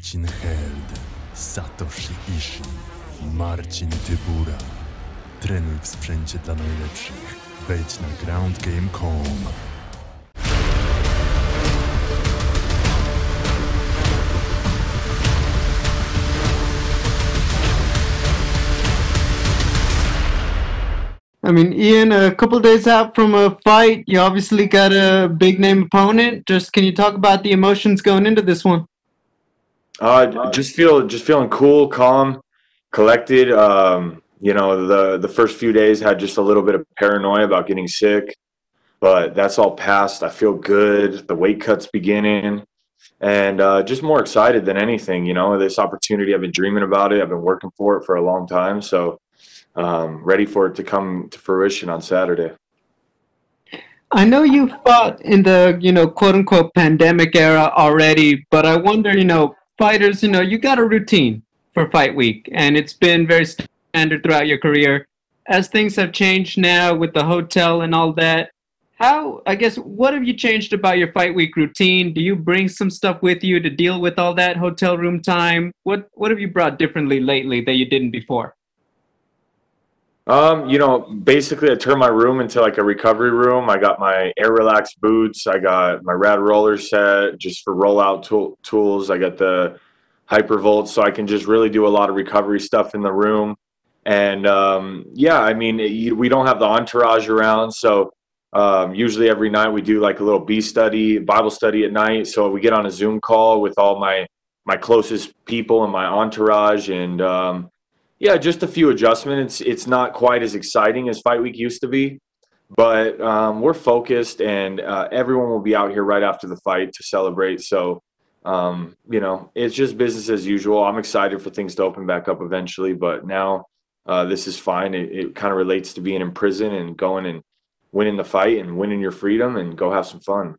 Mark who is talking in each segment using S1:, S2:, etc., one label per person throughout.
S1: Marcin Held, Satoshi Ishii, Marcin Tybura. Trenuj w sprzęcie dla najlepszych. Wejdź na groundgame.com.
S2: I mean, Ian, a couple days out from a fight, you obviously got a big name opponent. Just can you talk about the emotions going into this one?
S3: Just feeling cool, calm, collected. You know, the first few days had just a little bit of paranoia about getting sick, but that's all passed. I feel good. The weight cut's beginning, and just more excited than anything. You know, this opportunity, I've been dreaming about it. I've been working for it for a long time. So ready for it to come to fruition on Saturday.
S2: I know you fought in the, quote unquote pandemic era already, but I wonder, fighters, you got a routine for fight week, and it's been very standard throughout your career. As things have changed now with the hotel and all that, what have you changed about your fight week routine? Do you bring some stuff with you to deal with all that hotel room time? What have you brought differently lately that you didn't before?
S3: Basically I turned my room into like a recovery room. I got my air relax boots. I got my rad roller set just for rollout tools. I got the hypervolt, so I can just really do a lot of recovery stuff in the room. And we don't have the entourage around, so usually every night we do like a little Bible study at night. So we get on a Zoom call with all my closest people and my entourage, and just a few adjustments. It's not quite as exciting as fight week used to be, but we're focused, and everyone will be out here right after the fight to celebrate. So, it's just business as usual. I'm excited for things to open back up eventually, but now this is fine. It kind of relates to being in prison and going and winning the fight and winning your freedom and go have some fun.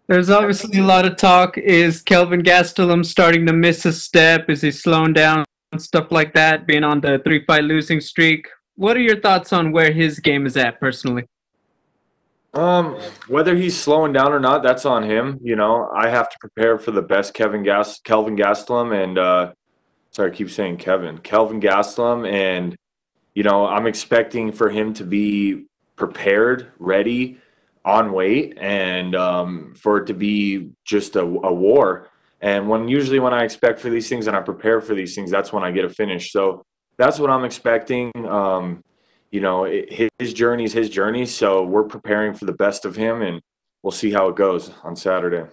S2: There's obviously a lot of talk. Is Kelvin Gastelum starting to miss a step? Is he slowing down? Stuff like that, being on the 3-fight losing streak. What are your thoughts on where his game is at personally?
S3: Whether he's slowing down or not, that's on him. I have to prepare for the best Kelvin Gastelum, and sorry, I keep saying Kelvin Gastelum, and I'm expecting for him to be prepared, ready, on weight, and for it to be just a war. And usually when I expect for these things and I prepare for these things, that's when I get a finish. So that's what I'm expecting. His journey is his journey. So we're preparing for the best of him, and we'll see how it goes on Saturday.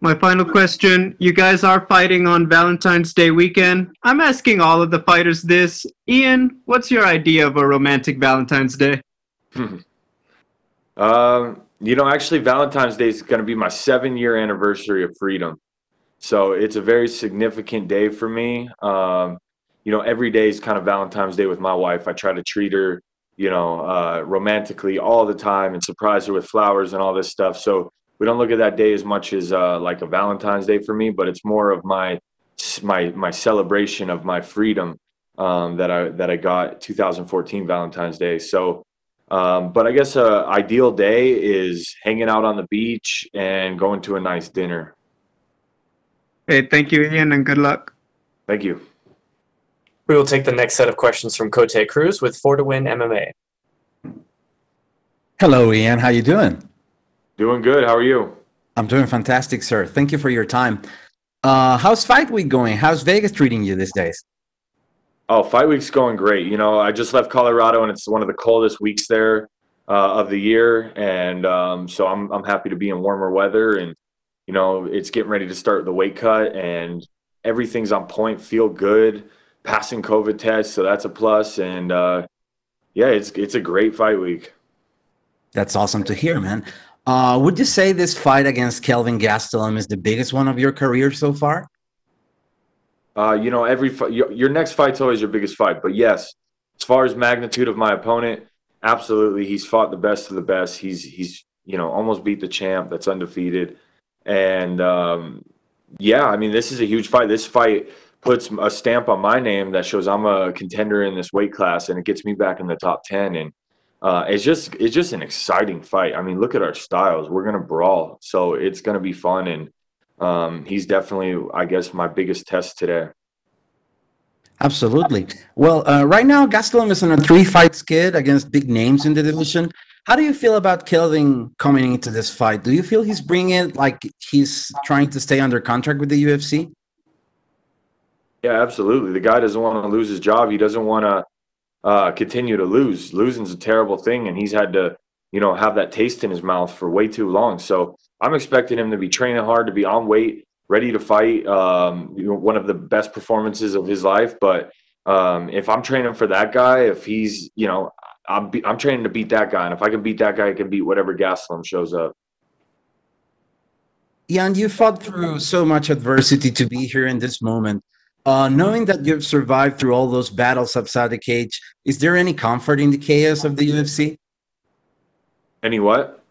S2: My final question, you guys are fighting on Valentine's Day weekend. I'm asking all of the fighters this. Ian, what's your idea of a romantic Valentine's Day?
S3: Actually, Valentine's Day is going to be my 7-year anniversary of freedom. So it's a very significant day for me. Every day is kind of Valentine's Day with my wife. I try to treat her, romantically all the time and surprise her with flowers and all this stuff. So we don't look at that day as much as like a Valentine's Day for me, but it's more of my celebration of my freedom that I got 2014 Valentine's Day. So but I guess an ideal day is hanging out on the beach and going to a nice dinner.
S2: Hey, thank you, Ian, and good luck.
S3: Thank you.
S4: We will take the next set of questions from Cote Cruz with 4to Win MMA.
S5: Hello, Ian. How you doing?
S3: Doing good. How are you?
S5: I'm doing fantastic, sir. Thank you for your time. How's fight week going? How's Vegas treating you these days?
S3: Oh, fight week's going great. I just left Colorado, and it's one of the coldest weeks there of the year, and so I'm happy to be in warmer weather, and it's getting ready to start the weight cut, and everything's on point. Feel good, passing COVID tests, so that's a plus, and it's a great fight week.
S5: That's awesome to hear, man. Would you say this fight against Kelvin Gastelum is the biggest one of your career so far?
S3: Every your next fight's always your biggest fight. But yes, as far as magnitude of my opponent, absolutely, he's fought the best of the best. He's almost beat the champ that's undefeated. And this is a huge fight. This fight puts a stamp on my name that shows I'm a contender in this weight class, and it gets me back in the top 10. And it's just an exciting fight. I mean, look at our styles. We're gonna brawl, so it's gonna be fun. And he's definitely, I guess, my biggest test today.
S5: Absolutely. Well, right now, Gastelum is on a 3-fight skid against big names in the division. How do you feel about Kelvin coming into this fight? Do you feel he's bringing it like he's trying to stay under contract with the UFC?
S3: Yeah, absolutely. The guy doesn't want to lose his job. He doesn't want to continue to lose. Losing's a terrible thing, and he's had to, have that taste in his mouth for way too long. So I'm expecting him to be training hard, to be on weight, ready to fight. One of the best performances of his life. But if I'm training for that guy, if he's, I'm training to beat that guy, and if I can beat that guy, I can beat whatever Gastelum shows up.
S5: Yeah, and you fought through so much adversity to be here in this moment. Knowing that you've survived through all those battles outside the cage, is there any comfort in the chaos of the UFC?
S3: Any what?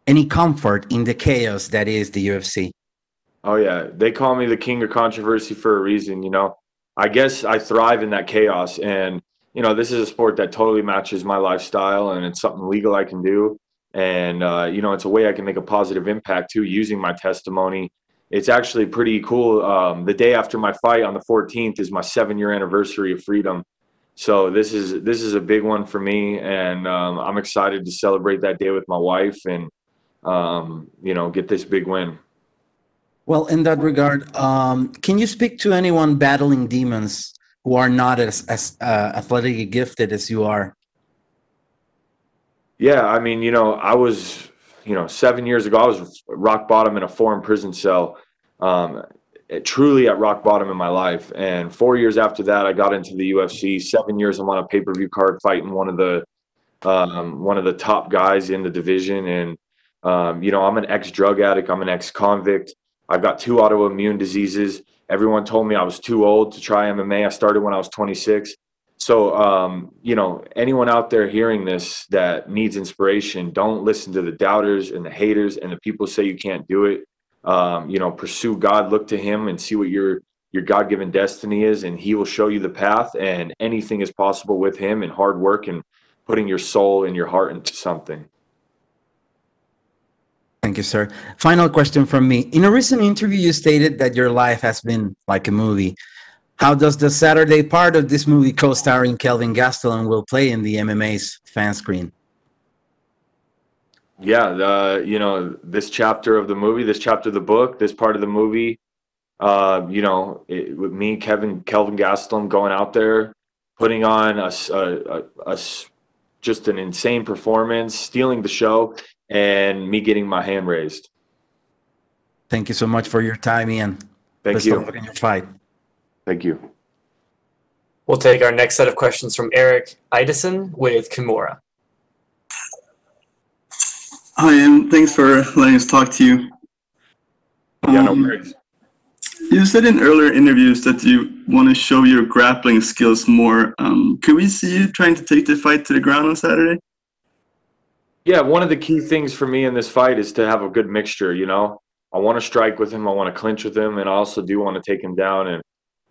S5: Any comfort in the chaos that is the UFC?
S3: Oh, yeah. They call me the king of controversy for a reason, I guess I thrive in that chaos. And, this is a sport that totally matches my lifestyle, and it's something legal I can do. And, it's a way I can make a positive impact, too, using my testimony. It's actually pretty cool. The day after my fight on the 14th is my 7-year anniversary of freedom. So this is a big one for me, and I'm excited to celebrate that day with my wife and, get this big win.
S5: Well, in that regard, can you speak to anyone battling demons who are not as athletically gifted as you are?
S3: Yeah, I mean, I was, 7 years ago, I was rock bottom in a foreign prison cell, truly at rock bottom in my life. And 4 years after that, I got into the UFC. 7 years, I'm on a pay-per-view card fighting one of the top guys in the division. And, I'm an ex-drug addict. I'm an ex-convict. I've got 2 autoimmune diseases. Everyone told me I was too old to try MMA. I started when I was 26. So, anyone out there hearing this that needs inspiration, don't listen to the doubters and the haters and the people say you can't do it. Pursue God, look to him and see what your God-given destiny is, and he will show you the path, and anything is possible with him and hard work and putting your soul and your heart into something.
S5: Thank you, sir. Final question from me. In a recent interview, you stated that your life has been like a movie. How does the Saturday part of this movie co-starring Kelvin Gastelum will play in the MMA's fan screen?
S3: Yeah, this chapter of the movie, this chapter of the book, this part of the movie, with me, Kelvin Gastelum going out there, putting on just an insane performance, stealing the show, and me getting my hand raised.
S5: Thank you so much for your time, Ian.
S3: Thank you.
S5: Best of luck in your fight.
S3: Thank you.
S4: We'll take our next set of questions from Eric Idison with Kimura.
S6: Hi, and thanks for letting us talk to you.
S3: Yeah, no worries.
S6: You said in earlier interviews that you want to show your grappling skills more. Could we see you trying to take the fight to the ground on Saturday?
S3: Yeah, one of the key things for me in this fight is to have a good mixture, I want to strike with him, I want to clinch with him, and I also do want to take him down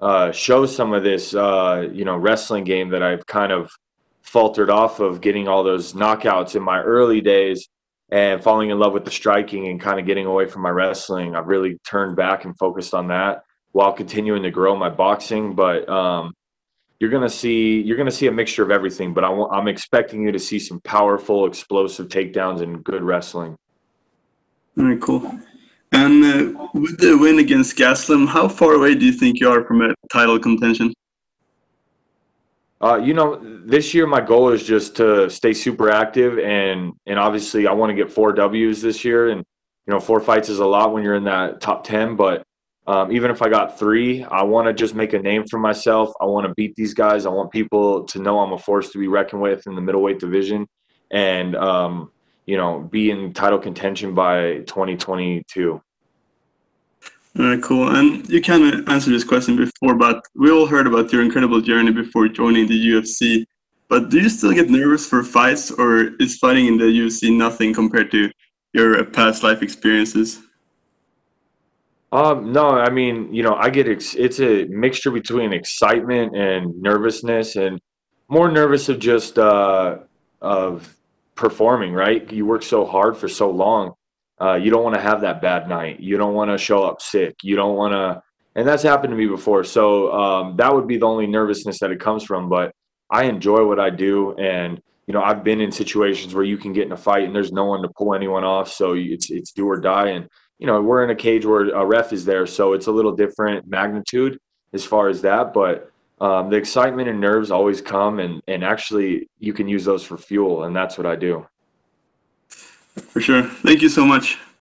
S3: and show some of this, wrestling game that I've kind of faltered off of, getting all those knockouts in my early days and falling in love with the striking and kind of getting away from my wrestling. I've really turned back and focused on that while continuing to grow my boxing. But you're gonna see a mixture of everything. But I'm expecting you to see some powerful, explosive takedowns and good wrestling.
S6: All right, cool. And with the win against Gastelum, how far away do you think you are from a title contention?
S3: This year my goal is just to stay super active, and obviously I want to get 4 W's this year, and 4 fights is a lot when you're in that top 10, but even if I got 3, I want to just make a name for myself. I want to beat these guys. I want people to know I'm a force to be reckoned with in the middleweight division, and be in title contention by 2022.
S6: All right, cool. And you kind of answered this question before, but we all heard about your incredible journey before joining the UFC. But do you still get nervous for fights, or is fighting in the UFC nothing compared to your past life experiences?
S3: No, I mean, I get it's a mixture between excitement and nervousness, and more nervous of just of performing, right? You work so hard for so long. You don't want to have that bad night. You don't want to show up sick. You don't want to, and that's happened to me before. So that would be the only nervousness that it comes from. But I enjoy what I do, and I've been in situations where you can get in a fight and there's no one to pull anyone off. So it's do or die, and we're in a cage where a ref is there, so it's a little different magnitude as far as that. But the excitement and nerves always come, and actually you can use those for fuel, and that's what I do.
S6: For sure. Thank you so much.